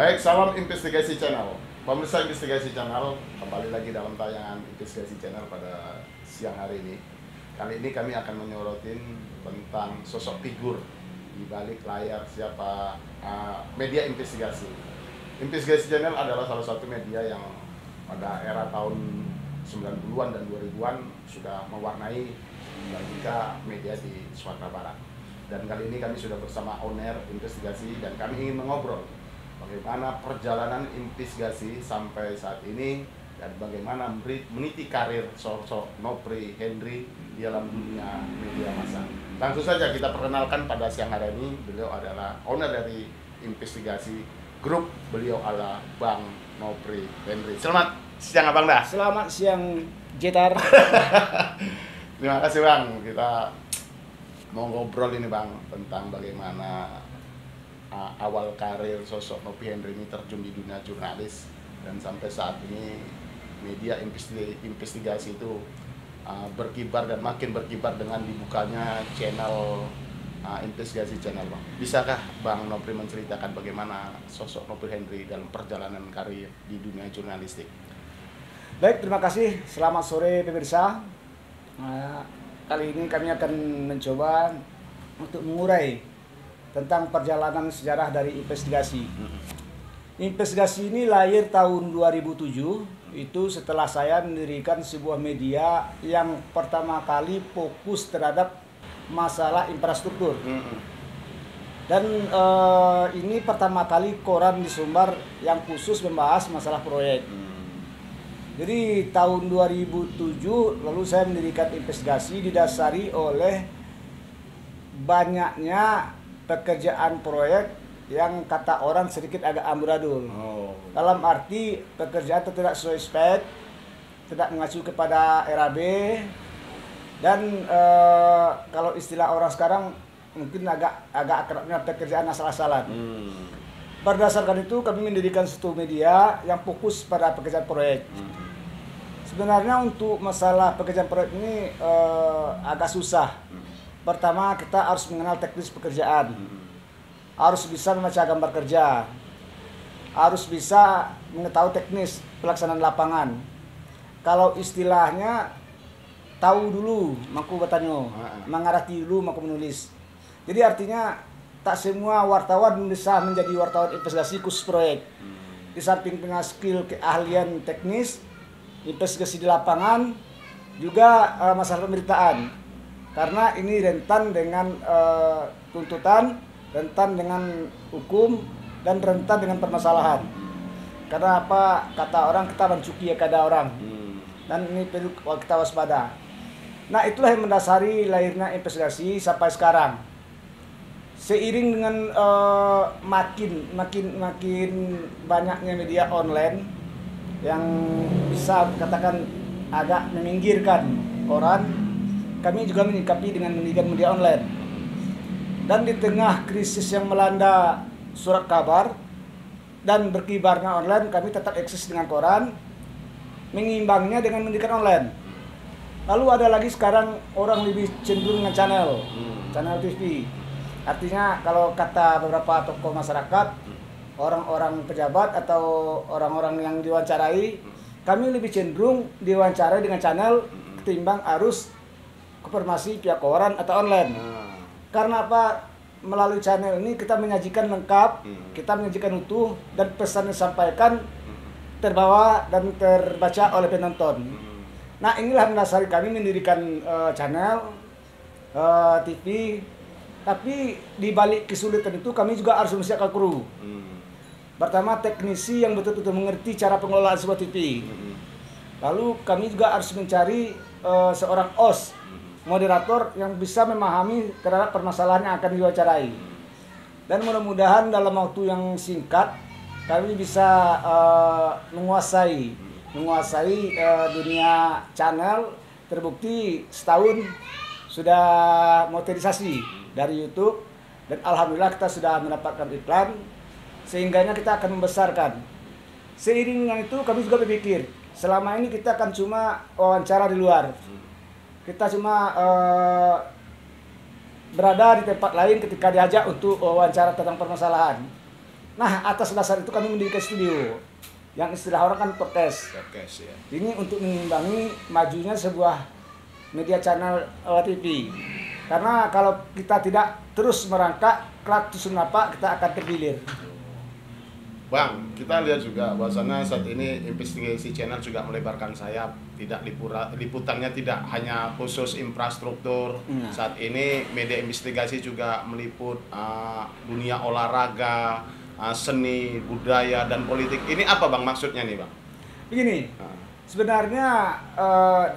Baik, salam Investigasi Channel. Pemirsa Investigasi Channel, kembali lagi dalam tayangan Investigasi Channel pada siang hari ini. Kali ini kami akan menyorotin tentang sosok figur di balik layar siapa media investigasi. Investigasi Channel adalah salah satu media yang pada era tahun 90-an dan 2000-an sudah mewarnai dinamika media di Sumatera Barat. Dan kali ini kami sudah bersama owner investigasi dan kami ingin mengobrol bagaimana perjalanan investigasi sampai saat ini dan bagaimana meniti karir sosok Nopri Henry di dalam dunia media massa. Langsung saja kita perkenalkan pada siang hari ini, beliau adalah owner dari investigasi grup, beliau adalah Bang Nopri Henry. Selamat siang Abang dah. Selamat siang Jetar. Terima kasih Bang, kita mau ngobrol ini Bang tentang bagaimana awal karir sosok Nopri Henry ini terjun di dunia jurnalis dan sampai saat ini media investigasi itu berkibar dan makin berkibar dengan dibukanya channel investigasi channel Bang. Bisakah Bang Nopri menceritakan bagaimana sosok Nopri Henry dalam perjalanan karir di dunia jurnalistik? Baik, terima kasih. Selamat sore pemirsa. Kali ini kami akan mencoba untuk mengurai tentang perjalanan sejarah dari investigasi. Investigasi ini lahir tahun 2007, itu setelah saya mendirikan sebuah media yang pertama kali fokus terhadap masalah infrastruktur. Dan ini pertama kali koran di Sumbar yang khusus membahas masalah proyek. Jadi tahun 2007 lalu saya mendirikan investigasi didasari oleh banyaknya pekerjaan proyek yang kata orang sedikit agak amburadul. Dalam arti pekerjaan tidak sesuai spek, tidak mengacu kepada RAB, dan kalau istilah orang sekarang mungkin agak akrabnya pekerjaan asal-asalan. Berdasarkan itu kami mendirikan satu media yang fokus pada pekerjaan proyek. Sebenarnya untuk masalah pekerjaan proyek ini agak susah. Pertama, kita harus mengenal teknis pekerjaan, harus bisa membaca gambar kerja, harus bisa mengetahui teknis pelaksanaan lapangan. Kalau istilahnya, tahu dulu maku bertanya, mengarati dulu maku menulis. Jadi artinya tak semua wartawan bisa menjadi wartawan investigasi khusus proyek. Di samping punya skill keahlian teknis, investigasi di lapangan, juga masalah pemberitaan. Karena ini rentan dengan tuntutan, rentan dengan hukum, dan rentan dengan permasalahan. Karena apa kata orang, kita mencuki ya kada orang. Dan ini perlu kita waspada. Nah, itulah yang mendasari lahirnya investigasi sampai sekarang. Seiring dengan makin banyaknya media online yang bisa katakan agak meminggirkan koran, kami juga menyikapi dengan mendirikan media online. Dan di tengah krisis yang melanda surat kabar dan berkibarnya online, kami tetap eksis dengan koran, mengimbangnya dengan mendirikan online. Lalu ada lagi sekarang orang lebih cenderung dengan channel TV. Artinya kalau kata beberapa tokoh masyarakat, orang-orang pejabat atau orang-orang yang diwawancarai, kami lebih cenderung diwawancarai dengan channel ketimbang arus informasi pihak koran atau online. Karena apa? Melalui channel ini kita menyajikan lengkap, kita menyajikan utuh, dan pesan yang disampaikan terbawa dan terbaca oleh penonton. Nah, inilah mendasari kami mendirikan channel TV. Tapi di balik kesulitan itu kami juga harus mempersiapkan kru. Pertama, teknisi yang betul-betul mengerti cara pengelolaan sebuah TV. Lalu kami juga harus mencari seorang host, moderator yang bisa memahami terhadap permasalahan yang akan diwawancarai. Dan mudah-mudahan dalam waktu yang singkat kami bisa menguasai dunia channel. Terbukti setahun sudah monetisasi dari YouTube, dan alhamdulillah kita sudah mendapatkan iklan, sehingganya kita akan membesarkan. Seiring dengan itu kami juga berpikir, selama ini kita akan cuma wawancara di luar. Kita cuma berada di tempat lain ketika diajak untuk wawancara tentang permasalahan. Nah, atas dasar itu kami mendirikan studio yang istilah orang kan podcast. Podcast ya. Ini untuk mengimbangi majunya sebuah media channel TV. Karena kalau kita tidak terus merangkak, kelak apa kita akan tergilir. Bang, kita lihat juga bahwasannya saat ini investigasi channel juga melebarkan sayap, tidak liputannya tidak hanya khusus infrastruktur. Saat ini media investigasi juga meliput dunia olahraga, seni, budaya dan politik. Ini apa Bang maksudnya nih Bang? Begini, sebenarnya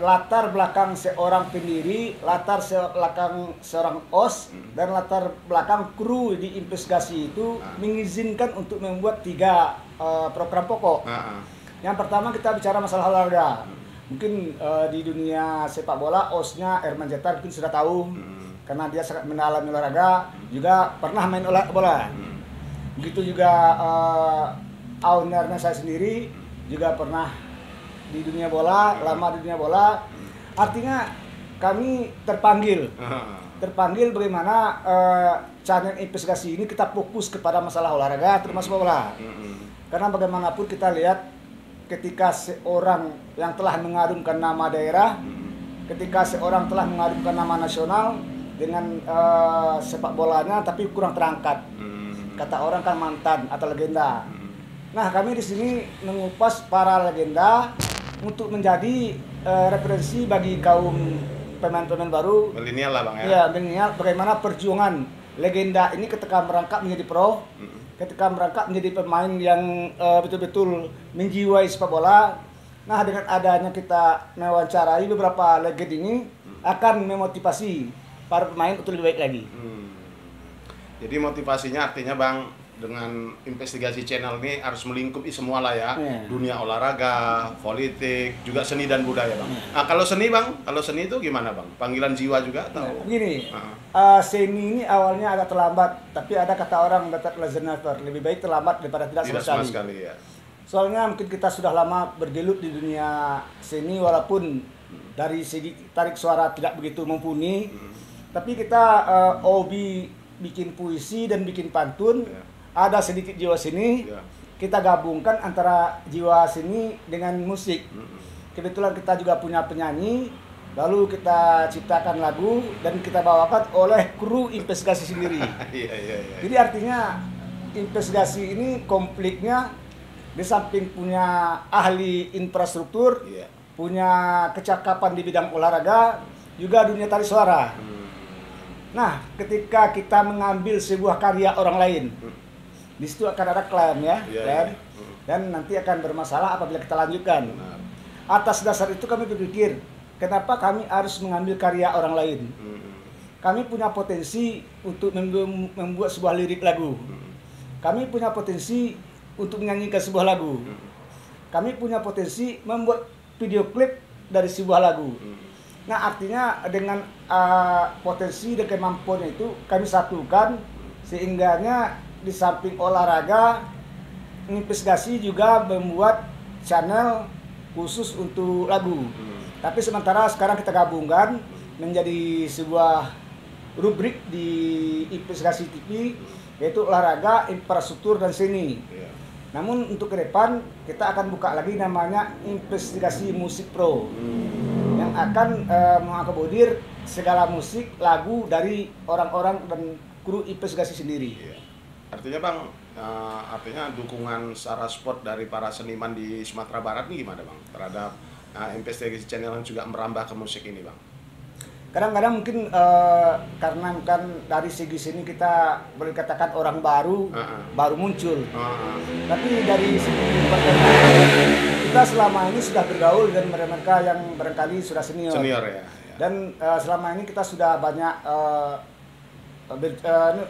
latar belakang seorang pendiri, latar belakang seorang host, dan latar belakang kru di investigasi itu mengizinkan untuk membuat 3 program pokok. Yang pertama kita bicara masalah olahraga. Mungkin di dunia sepak bola hostnya Herman Jetar mungkin sudah tahu, karena dia sangat mendalami olahraga, juga pernah main bola. Begitu juga ownernya saya sendiri juga pernah di dunia bola, lama di dunia bola. Artinya kami terpanggil bagaimana channel investigasi ini kita fokus kepada masalah olahraga termasuk bola. Karena bagaimanapun kita lihat ketika seorang yang telah mengharumkan nama daerah, ketika seorang telah mengharumkan nama nasional dengan sepak bolanya tapi kurang terangkat. Kata orang kan mantan atau legenda. Nah, kami di sini mengupas para legenda untuk menjadi referensi bagi kaum pemain-pemain baru. Milenial lah Bang ya. Iya, milenial. Bagaimana perjuangan legenda ini ketika merangkak menjadi pro, ketika merangkak menjadi pemain yang betul-betul menjiwai sepak bola. Nah, dengan adanya kita mewawancarai beberapa legenda ini akan memotivasi para pemain untuk lebih baik lagi. Jadi motivasinya artinya Bang, dengan investigasi channel ini harus melingkupi semua lah ya. Dunia olahraga, politik, juga seni dan budaya Bang. Nah, kalau seni Bang, kalau seni itu gimana Bang? Panggilan jiwa juga atau? Begini, seni ini awalnya agak terlambat, tapi ada kata orang better late than never, lebih baik terlambat daripada tidak sama sekali. Ya. Soalnya mungkin kita sudah lama bergelut di dunia seni, walaupun dari segi tarik suara tidak begitu mumpuni, tapi kita hobi bikin puisi dan bikin pantun, ada sedikit jiwa seni, kita gabungkan antara jiwa seni dengan musik. Kebetulan kita juga punya penyanyi, lalu kita ciptakan lagu dan kita bawakan oleh kru investigasi sendiri. Jadi artinya investigasi ini konfliknya di samping punya ahli infrastruktur, punya kecakapan di bidang olahraga, juga dunia tarik suara. Nah, ketika kita mengambil sebuah karya orang lain, di situ akan ada klaim ya, klaim, dan nanti akan bermasalah apabila kita lanjutkan. Atas dasar itu kami berpikir, kenapa kami harus mengambil karya orang lain? Kami punya potensi untuk membuat sebuah lirik lagu. Kami punya potensi untuk menyanyikan sebuah lagu. Kami punya potensi membuat video klip dari sebuah lagu. Nah, artinya dengan potensi dan kemampuan itu kami satukan, sehingganya di samping olahraga, investigasi juga membuat channel khusus untuk lagu. Tapi sementara sekarang kita gabungkan menjadi sebuah rubrik di investigasi TV, yaitu olahraga, infrastruktur, dan seni. Namun untuk ke depan kita akan buka lagi namanya investigasi musik pro, yang akan mengakomodir segala musik lagu dari orang-orang dan kru investigasi sendiri. Artinya Bang, artinya dukungan secara sport dari para seniman di Sumatera Barat ini gimana Bang terhadap investigasi channel yang juga merambah ke musik ini Bang? Kadang-kadang mungkin karena kan dari segi sini kita boleh katakan orang baru muncul. Tapi dari segi kita selama ini sudah bergaul dengan mereka yang barangkali sudah senior. Senior ya. Dan selama ini kita sudah banyak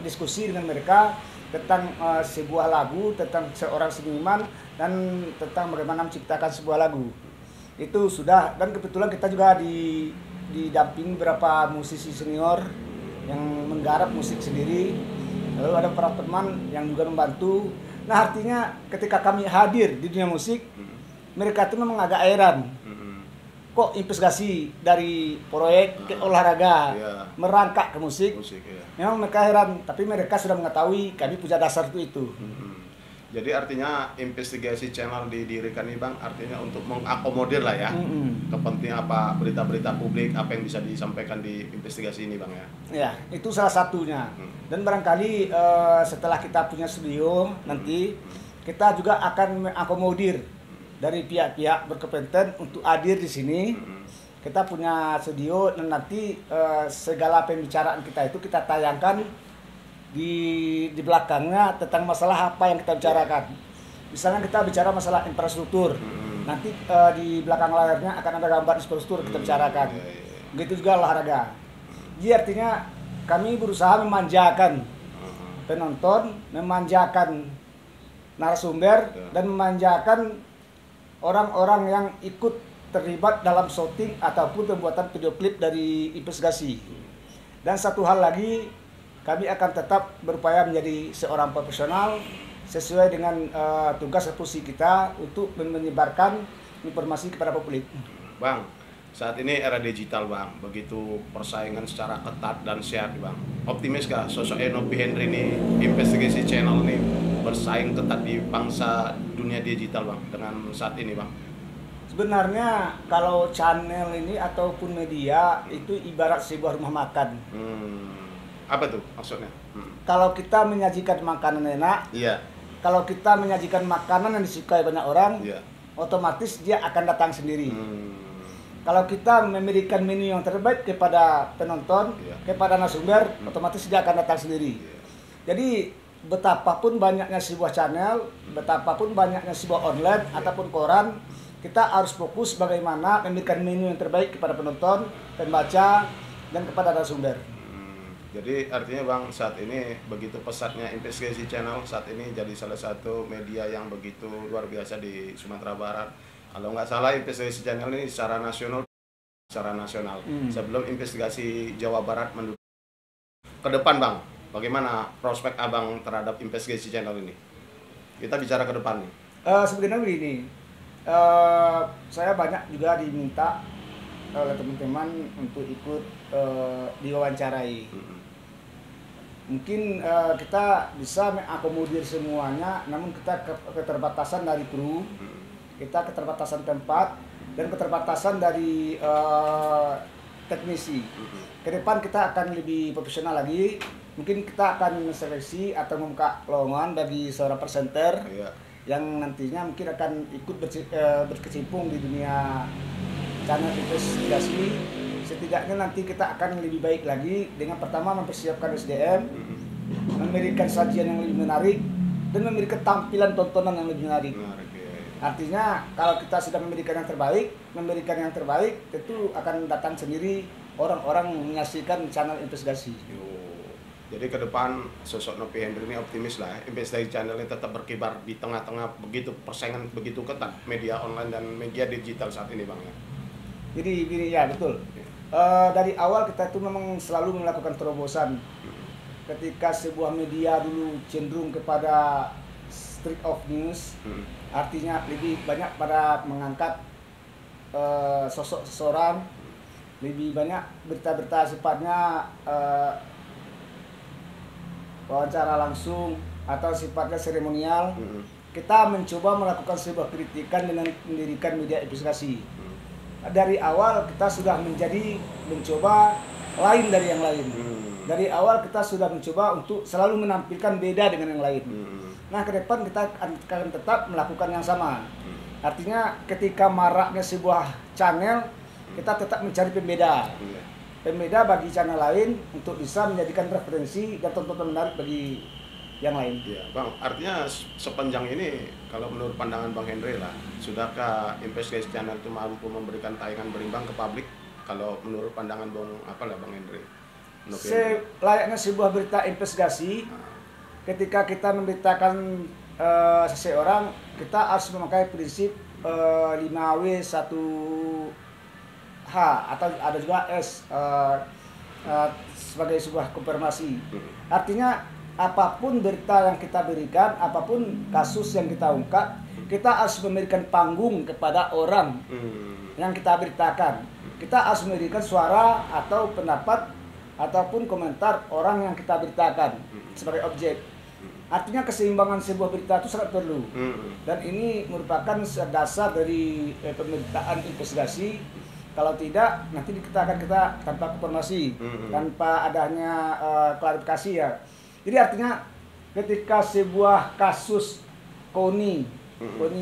diskusi dengan mereka tentang sebuah lagu, tentang seorang seniman, dan tentang bagaimana menciptakan sebuah lagu. Itu sudah, dan kebetulan kita juga didampingi beberapa musisi senior yang menggarap musik sendiri, lalu ada para teman yang juga membantu. Nah, artinya ketika kami hadir di dunia musik, mereka itu memang agak heran, kok investigasi dari proyek ke olahraga merangkak ke musik. Memang mereka heran, tapi mereka sudah mengetahui kami punya dasar itu. Jadi artinya investigasi channel didirikan ini Bang, artinya untuk mengakomodir lah ya kepentingan apa berita-berita publik, apa yang bisa disampaikan di investigasi ini Bang ya. Ya, itu salah satunya. Dan barangkali setelah kita punya studio nanti kita juga akan mengakomodir dari pihak-pihak berkepentingan untuk hadir di sini. Kita punya studio dan nanti segala pembicaraan kita itu kita tayangkan di belakangnya tentang masalah apa yang kita bicarakan. Misalnya kita bicara masalah infrastruktur, nanti di belakang layarnya akan ada gambar infrastruktur kita bicarakan. Begitu juga olahraga. Jadi artinya kami berusaha memanjakan penonton, memanjakan narasumber, dan memanjakan orang-orang yang ikut terlibat dalam syuting ataupun pembuatan video klip dari investigasi. Dan satu hal lagi, kami akan tetap berupaya menjadi seorang profesional sesuai dengan tugas dan fungsi kita untuk menyebarkan informasi kepada publik. Bang, saat ini era digital Bang, begitu persaingan secara ketat dan sehat Bang. Optimis gak sosok Enopi Henry ini, investigasi channel ini bersaing ketat di bangsa dunia digital Bang dengan saat ini Bang? Sebenarnya kalau channel ini ataupun media itu ibarat sebuah rumah makan. Apa tuh maksudnya? Kalau kita menyajikan makanan enak, kalau kita menyajikan makanan yang disukai banyak orang, otomatis dia akan datang sendiri. Kalau kita memberikan menu yang terbaik kepada penonton, kepada narasumber, otomatis dia akan datang sendiri. Jadi betapapun banyaknya sebuah channel, betapapun banyaknya sebuah online ataupun koran, kita harus fokus bagaimana memberikan menu yang terbaik kepada penonton, pembaca, dan kepada narasumber. Jadi artinya Bang, saat ini begitu pesatnya investigasi channel, saat ini jadi salah satu media yang begitu luar biasa di Sumatera Barat. Kalau nggak salah investigasi channel ini secara nasional. Sebelum investigasi Jawa Barat mendukung. Ke depan Bang, bagaimana prospek Abang terhadap investigasi channel ini? Kita bicara ke depan nih. Sebenarnya begini, saya banyak juga diminta oleh teman-teman untuk ikut diwawancarai. Mungkin kita bisa mengakomodir semuanya, namun kita keterbatasan dari kru, kita keterbatasan tempat, dan keterbatasan dari teknisi. Ke depan kita akan lebih profesional lagi. Mungkin kita akan seleksi atau membuka lowongan bagi seorang presenter yang nantinya mungkin akan ikut berkecimpung di dunia channel investigasi. Setidaknya nanti kita akan lebih baik lagi dengan pertama mempersiapkan SDM, memberikan sajian yang lebih menarik, dan memberikan tampilan tontonan yang lebih menarik. Artinya kalau kita sudah memberikan yang terbaik, tentu akan datang sendiri orang-orang menyaksikan channel investigasi. Jadi ke depan sosok Nopi Henry ini optimis lah, investigasi channel ini tetap berkibar di tengah-tengah begitu persaingan begitu ketat media online dan media digital saat ini Bang ya. Jadi gini ya, betul. Dari awal kita itu memang selalu melakukan terobosan. Ketika sebuah media dulu cenderung kepada street of news, artinya lebih banyak pada mengangkat sosok seseorang, lebih banyak berita-berita sifatnya wawancara langsung atau sifatnya seremonial. Kita mencoba melakukan sebuah kritikan dengan mendirikan media investigasi. Dari awal kita sudah mencoba lain dari yang lain. Dari awal kita sudah mencoba untuk selalu menampilkan beda dengan yang lain. Nah, ke depan kita akan tetap melakukan yang sama. Artinya ketika maraknya sebuah channel, kita tetap mencari pembeda. Pembeda bagi channel lain untuk bisa menjadikan referensi dan tontonan menarik bagi yang lain. Iya, Bang. Artinya sepanjang ini, kalau menurut pandangan Bang Henry lah, sudahkah investigasi channel itu mampu memberikan tayangan berimbang ke publik? Kalau menurut pandangan Bang Bang Henry? Layaknya sebuah berita investigasi, ketika kita memberitakan seseorang, kita harus memakai prinsip 5W 1H atau ada juga S sebagai sebuah konfirmasi. Artinya apapun berita yang kita berikan, apapun kasus yang kita ungkap, kita harus memberikan panggung kepada orang yang kita beritakan. Kita harus memberikan suara atau pendapat ataupun komentar orang yang kita beritakan sebagai objek. Artinya keseimbangan sebuah berita itu sangat perlu. Dan ini merupakan dasar dari pemberitaan investigasi. Kalau tidak, nanti kita tanpa konfirmasi, tanpa adanya klarifikasi ya. Jadi artinya ketika sebuah kasus KONI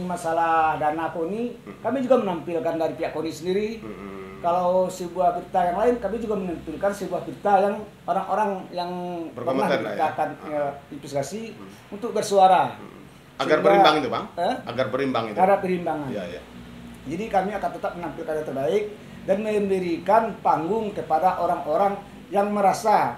masalah dana KONI, kami juga menampilkan dari pihak KONI sendiri. Kalau sebuah berita yang lain, kami juga menampilkan sebuah berita yang orang-orang yang pernah diberitakan investigasi untuk bersuara. Agar berimbang itu, Bang? Agar berimbang itu? Agar berimbangan. Ya. Jadi kami akan tetap menampilkan yang terbaik dan memberikan panggung kepada orang-orang yang merasa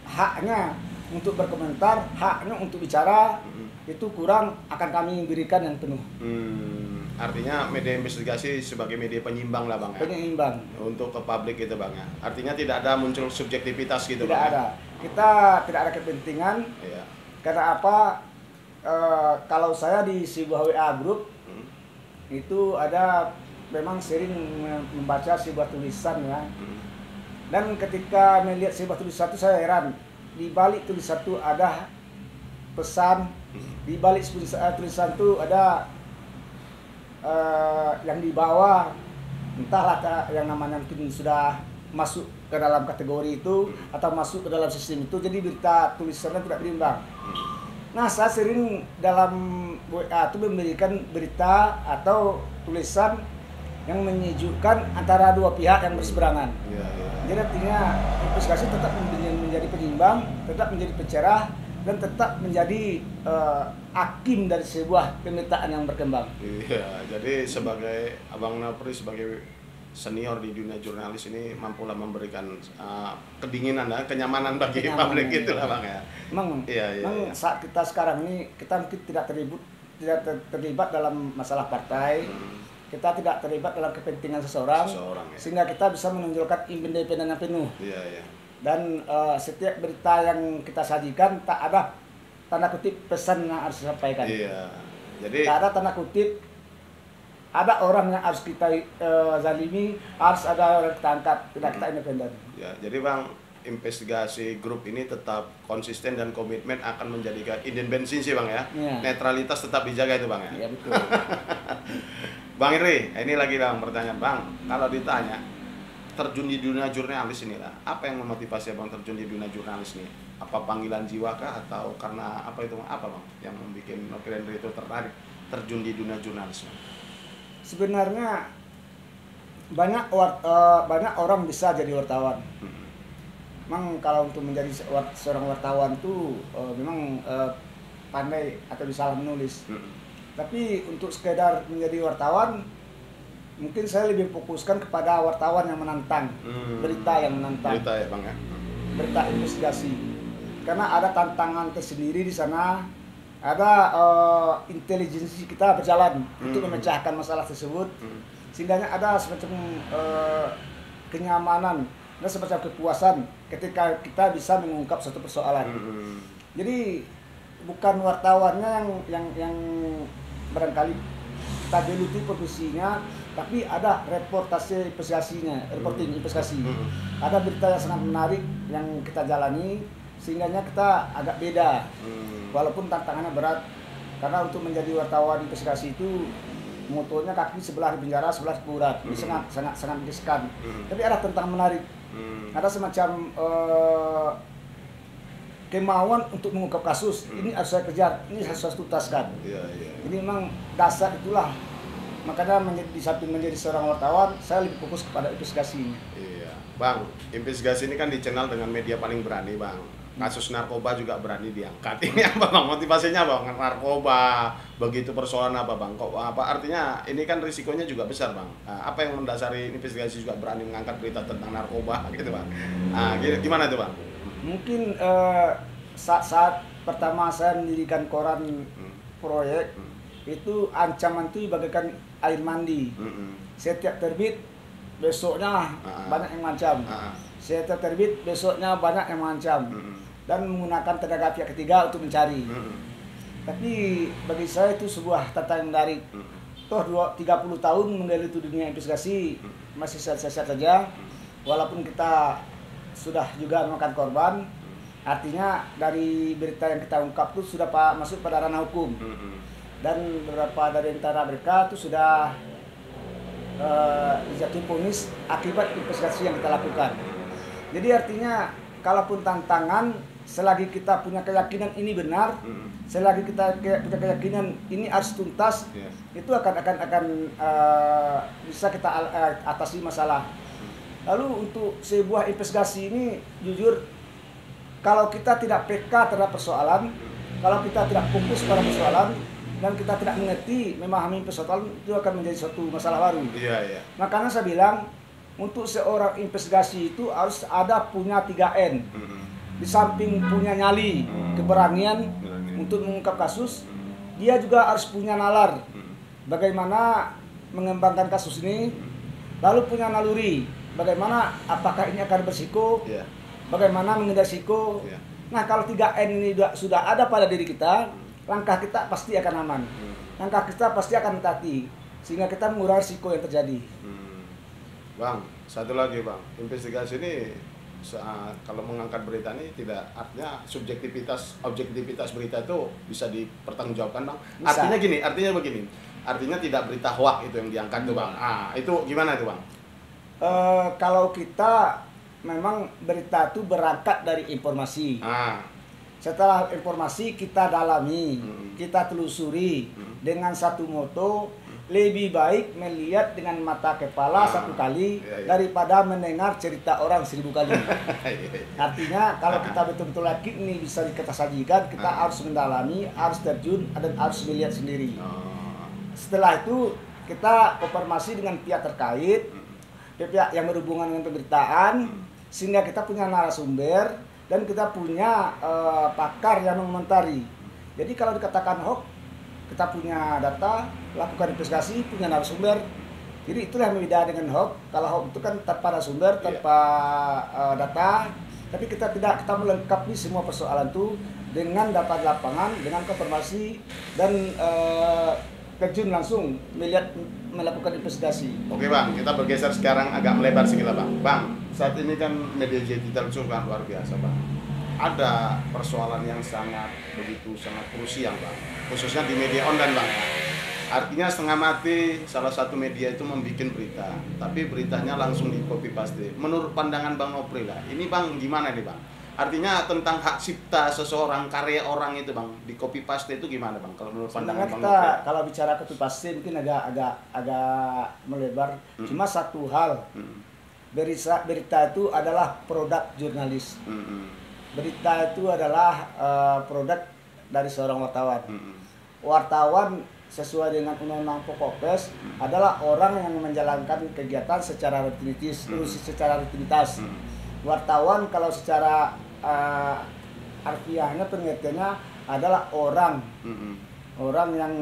haknya untuk berkomentar, haknya untuk bicara, itu kurang, akan kami berikan yang penuh. Artinya media investigasi sebagai media penyimbang lah, Bang, ya? Penyimbang. Untuk ke publik itu, Bang, ya? Artinya tidak ada muncul subjektivitas gitu, Tidak Bang? ada. Kita tidak ada kepentingan. Iya. Karena apa? Kalau saya di sebuah WA group, itu ada memang sering membaca sebuah tulisan ya. Dan ketika melihat sebuah tulisan itu saya heran. Di balik tulisan itu ada pesan, di balik tulisan itu ada yang dibawa, entahlah yang namanya mungkin sudah masuk ke dalam kategori itu atau masuk ke dalam sistem itu, jadi berita tulisannya tidak berimbang. Nah, saya sering dalam WA itu memberikan berita atau tulisan yang menyejukkan antara dua pihak yang berseberangan. Jadi artinya investigasi tetap menjadi penyimbang, tetap menjadi pencerah, dan tetap menjadi hakim dari sebuah pemberitaan yang berkembang. Iya, jadi sebagai Abang Nopri sebagai senior di dunia jurnalis ini mampulah memberikan kedinginan dan kenyamanan bagi publik itu lah, Bang, ya. Memang saat kita sekarang ini kita mungkin tidak terlibat dalam masalah partai. Kita tidak terlibat dalam kepentingan seseorang ya. Sehingga kita bisa menunjukkan independensi penuh. Iya. Dan setiap berita yang kita sajikan tak ada tanda kutip pesan yang harus disampaikan. Iya. Jadi tak ada tanda kutip ada orang yang harus kita zalimi, harus ada orang kita angkat, tidak kita independen. Ya, jadi Bang, investigasi grup ini tetap konsisten dan komitmen akan menjadikan independensi sih, Bang, ya. Netralitas tetap dijaga itu, Bang, ya. Iya, betul. Bang Iri, ini lagi Bang pertanyaan, Bang. Kalau ditanya terjun di dunia jurnalis inilah, apa yang memotivasi Abang terjun di dunia jurnalis ini? Apa panggilan jiwa kah atau karena apa itu, apa Bang yang membuat Nopri Henry itu tertarik terjun di dunia jurnalis? Sebenarnya banyak orang bisa jadi wartawan. Memang kalau untuk menjadi seorang wartawan itu memang pandai atau bisa menulis. Tapi untuk sekedar menjadi wartawan, mungkin saya lebih fokuskan kepada wartawan yang menantang, berita yang menantang. Berita ya, Bang, ya. Berita investigasi. Karena ada tantangan tersendiri di sana, ada intelijensi kita berjalan untuk memecahkan masalah tersebut. Sehingga ada semacam kenyamanan dan semacam kepuasan ketika kita bisa mengungkap suatu persoalan. Jadi bukan wartawannya yang barangkali kita geluti profesinya, tapi ada reportase investigasinya, reporting investigasi. Ada berita yang sangat menarik yang kita jalani, sehingga kita agak beda. Walaupun tantangannya berat, karena untuk menjadi wartawan investigasi itu motonya kaki sebelah di penjara, sebelah di urat. Ini sangat riskan. Tapi ada tantangan menarik. Ada semacam kemauan untuk mengungkap kasus. Ini harus saya kejar, ini harus saya tuntaskan. Jadi memang dasar itulah. Makanya di samping menjadi seorang wartawan, saya lebih fokus kepada investigasi. Iya, Bang. Investigasi ini kan dikenal dengan media paling berani, Bang. Kasus narkoba juga berani diangkat. Ini apa, Bang? Motivasinya, Bang? Narkoba, begitu persoalan apa, Bang? Kok apa artinya? Ini kan risikonya juga besar, Bang. Nah, apa yang mendasari investigasi juga berani mengangkat berita tentang narkoba, gitu, Bang? Nah, gimana tuh, Bang? Mungkin saat pertama saya mendirikan koran proyek, itu ancaman itu bagaikan air mandi. Setiap terbit besoknya banyak yang mengancam. Setiap terbit besoknya banyak yang mengancam. Dan menggunakan tenaga pihak ketiga untuk mencari. Tapi bagi saya itu sebuah tantangan menarik. Toh 30 tahun menggeluti dunia investigasi masih sehat-sehat saja. Walaupun kita sudah juga memakan korban, Artinya dari berita yang kita ungkap itu sudah masuk pada ranah hukum. Dan beberapa dari antara mereka itu sudah dijatuhi vonis akibat investigasi yang kita lakukan. Jadi artinya kalaupun tantangan, selagi kita punya keyakinan ini benar, selagi kita punya keyakinan ini harus tuntas, itu akan bisa kita atasi masalah. Lalu untuk sebuah investigasi ini, jujur, kalau kita tidak peka terhadap persoalan, kalau kita tidak fokus pada persoalan, dan kita tidak mengerti, memahami persoalan, itu akan menjadi suatu masalah baru. Makanya saya bilang, untuk seorang investigasi itu harus ada punya 3N. Di samping punya nyali, keberanian untuk mengungkap kasus, dia juga harus punya nalar. Bagaimana mengembangkan kasus ini, lalu punya naluri. Bagaimana, apakah ini akan bersiko, bagaimana menghindari risiko. Nah, kalau 3N ini sudah ada pada diri kita, langkah kita pasti akan aman. Langkah kita pasti akan hati, sehingga kita mengurangi risiko yang terjadi. Bang, satu lagi Bang, investigasi ini kalau mengangkat berita ini tidak artinya objektivitas berita itu bisa dipertanggungjawabkan Bang. Bisa. Artinya begini. Artinya tidak berita hoax itu yang diangkat tuh Bang. Itu gimana itu Bang? Kalau kita memang berita itu berangkat dari informasi. Setelah informasi kita dalami, kita telusuri dengan satu moto, lebih baik melihat dengan mata kepala satu kali daripada mendengar cerita orang 1000 kali. Artinya kalau kita betul-betul yakin ini bisa kita sajikan, kita harus mendalami, harus terjun, dan harus melihat sendiri. Setelah itu kita konfirmasi dengan pihak terkait, pihak yang berhubungan dengan pemberitaan, sehingga kita punya narasumber dan kita punya pakar yang mengomentari. Jadi kalau dikatakan hoax, kita punya data, lakukan investigasi, punya narasumber. Jadi itulah yang berbeda dengan hoax. Kalau hoax itu kan tanpa narasumber, tanpa data, tapi kita melengkapi semua persoalan itu dengan data di lapangan, dengan konfirmasi dan terjun langsung melakukan investigasi. Oke Bang, kita bergeser sekarang agak melebar sedikit Bang. Bang, saat ini kan media digital itu kan luar biasa Bang. Ada persoalan yang sangat krusial Bang, khususnya di media online Bang. Artinya setengah mati salah satu media itu membuat berita, tapi beritanya langsung di copy paste. Menurut pandangan Bang Nopri lah, ini Bang gimana nih Bang? Artinya tentang hak cipta seseorang, karya orang itu Bang, di copy paste itu gimana Bang? Kalau menurut pandangan Bang Nopri? Kalau bicara copy paste mungkin agak melebar. Cuma satu hal, berita itu adalah produk jurnalis. Berita itu adalah produk dari seorang wartawan. Wartawan sesuai dengan undang-undang pokok pers adalah orang yang menjalankan kegiatan secara rutinitas. Wartawan kalau secara harfiahnya pengertiannya adalah orang yang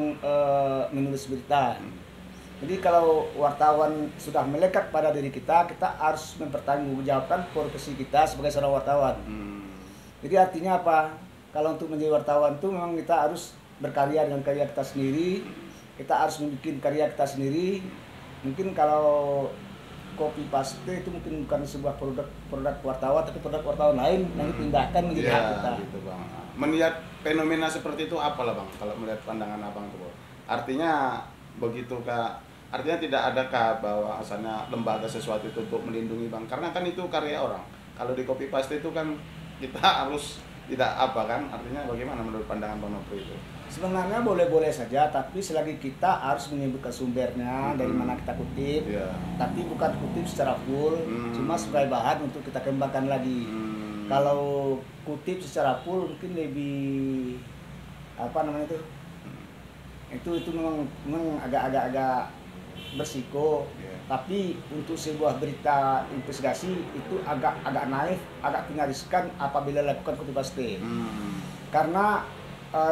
menulis berita. Jadi kalau wartawan sudah melekat pada diri kita, kita harus mempertanggungjawabkan profesi kita sebagai seorang wartawan. Jadi artinya apa? Kalau untuk menjadi wartawan itu memang kita harus berkarya dengan karya kita sendiri. Kita harus membuat karya kita sendiri. Mungkin kalau copy paste itu mungkin bukan sebuah produk wartawan, tapi produk wartawan lain yang dipindahkan menjadi hak kita. Gitu Bang. Melihat fenomena seperti itu apalah Bang? Kalau melihat pandangan Abang itu, artinya begitu Kak? Artinya tidak adakah bahwa asalnya lembaga sesuatu itu untuk melindungi Bang? Karena kan itu karya orang. Kalau di copy paste itu kan kita harus tidak apa kan, artinya bagaimana menurut pandangan Bang Nopri itu? Sebenarnya boleh-boleh saja, tapi selagi kita harus menyebutkan sumbernya dari mana kita kutip, tapi bukan kutip secara full, cuma sebagai bahan untuk kita kembangkan lagi. Kalau kutip secara full mungkin lebih itu memang agak bersiko. Tapi untuk sebuah berita investigasi itu agak naif, agak punya riskan apabila dilakukan copy paste. Karena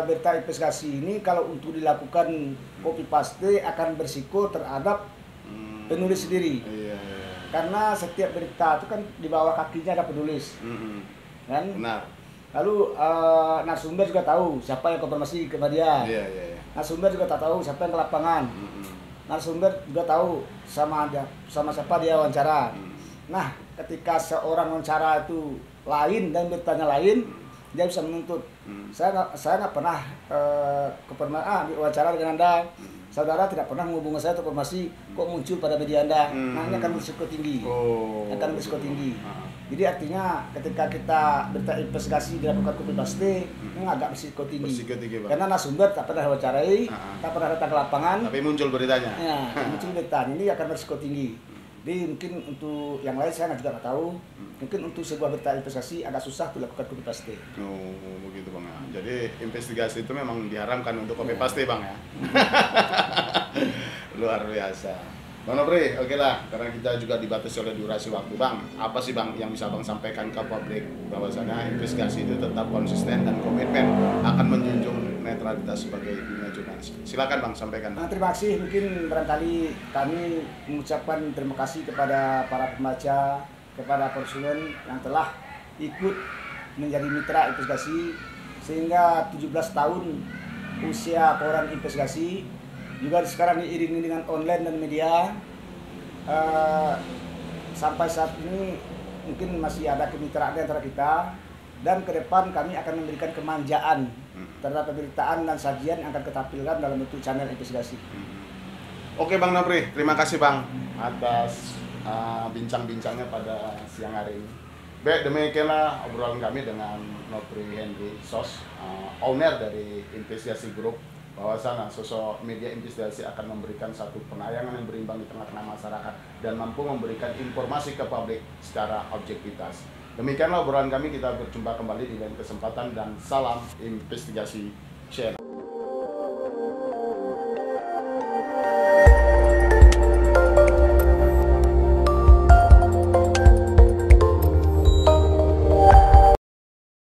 berita investigasi ini kalau untuk dilakukan copy paste akan bersiko terhadap penulis sendiri. Karena setiap berita itu kan di bawah kakinya ada penulis. Kan? Benar. Lalu narasumber juga tahu siapa yang konfirmasi kepada dia. Narasumber juga tahu siapa yang ke lapangan. Narasumber juga tahu sama siapa dia wawancara. Nah, ketika seorang wawancara itu lain dan beritanya lain, dia bisa menuntut. Saya nggak pernah diwawancara dengan Anda. Saudara tidak pernah menghubungi saya untuk informasi kok muncul pada media Anda. Nah, ini akan berisiko tinggi. Akan berisiko tinggi. Jadi artinya ketika kita berita investigasi dilakukan copy paste, ini agak berisiko tinggi. Karena narasumber tak pernah wawancarai, tak pernah datang ke lapangan. Tapi muncul beritanya. Ya, muncul berita. Ini akan berisiko tinggi. Jadi mungkin untuk yang lain saya juga nggak tahu. Mungkin untuk sebuah berita investigasi agak susah untuk dilakukan copy paste. Oh, begitu Bang. Jadi investigasi itu memang diharamkan untuk copy paste Bang ya. Luar biasa. Bang Nopri, oke lah, karena kita juga dibatasi oleh durasi waktu Bang. Apa sih Bang yang bisa Bang sampaikan ke publik bahwasanya investigasi itu tetap konsisten dan komitmen akan menjunjung netralitas sebagai dunia jurnalis. Silakan Bang sampaikan. Nah, terima kasih. Mungkin barangkali kami mengucapkan terima kasih kepada para pembaca, kepada konsumen yang telah ikut menjadi mitra investigasi sehingga 17 tahun usia koran investigasi juga sekarang diiringi dengan online dan media. Sampai saat ini mungkin masih ada kemitraan antara kita, dan ke depan kami akan memberikan kemanjaan terhadap pemberitaan dan sajian yang akan kita tampilkan dalam bentuk channel investigasi. Oke Bang Nopri, terima kasih Bang atas bincang-bincangnya pada siang hari ini. Baik, demikianlah obrolan kami dengan Nopri Henry Sos, owner dari Investigasi Group, bahwasanya sosok media investigasi akan memberikan satu penayangan yang berimbang di tengah-tengah masyarakat dan mampu memberikan informasi ke publik secara objektivitas. Demikianlah obrolan kami, kita berjumpa kembali di lain kesempatan dan salam investigasi channel.